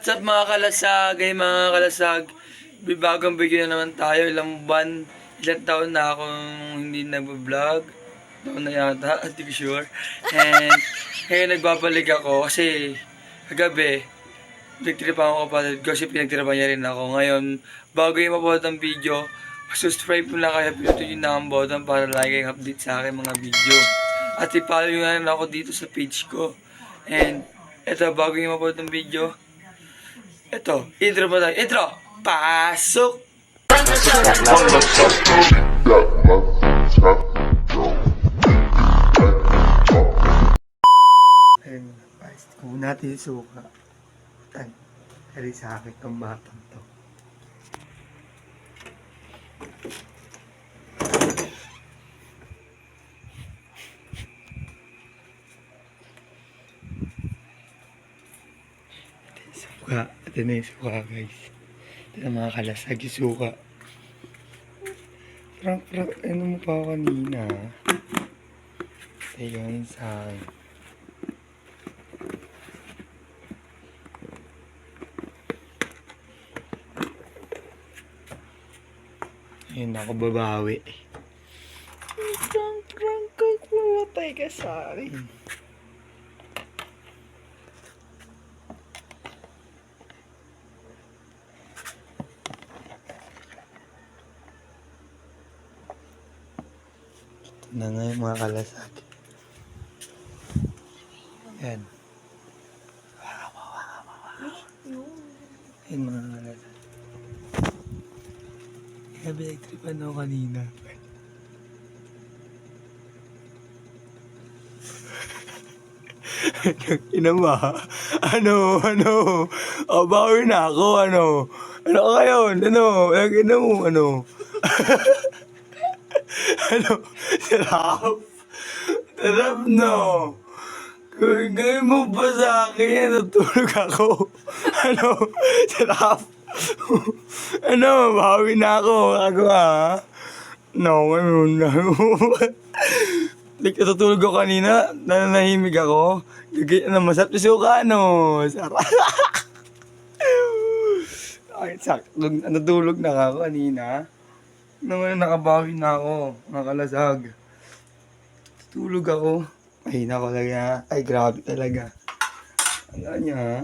What's up mga kalasag? Ay mga kalasag, bagong video na naman tayo. Ilang taon na akong hindi nag-vlog. Taon na yata, hindi ko sure. And ngayon nagbabalik ako kasi kagabi, pinagtiripan ako kapatid ko kasi pinagtiripan niya rin ako. Ngayon, bago yung mapapanood ng video, subscribe mo lang kayo, pinutin yung ang button para lagi kayong update sa akin mga video. At i-follow nyo na rin ako dito sa page ko. And eto, bago yung mapapanood ng video, ito, intro pa tayo. Intro! Pasok! Ayun, kung natin suka, tali sa akin itong batang to. Suka. Ito na yung suka, guys. Ito na mga kalasag yung suka. Frank, ano mo pa ako kanina? Ito yun sa akin. Ayun, ako babawi. Frank, mamatay ka sa akin. Na nga yung mga kalasag. Yan. Yan mga kalasag. Kaya binagtripan ako kanina. Ina mo ha? Ano? O, bawi na ako, ano? Ano ka ngayon? Ano? Ina mo, ano? Ano? Sarap? Sarap, no? Gawin mo ba sa akin? Natulog ako. Ano? Sarap? Ano? Bawi na ako. Ako ha? No, ano na? Like, natutulog ako kanina. Nananahimig ako. Gagay na masarap na suka, no? Sarap. Ay, sakto. Natulog na ako kanina. Naman nakabawi na ako, nakalasag. Tulog ako. Ay, nako talaga. Ay, grabe talaga. Ano niya, ha?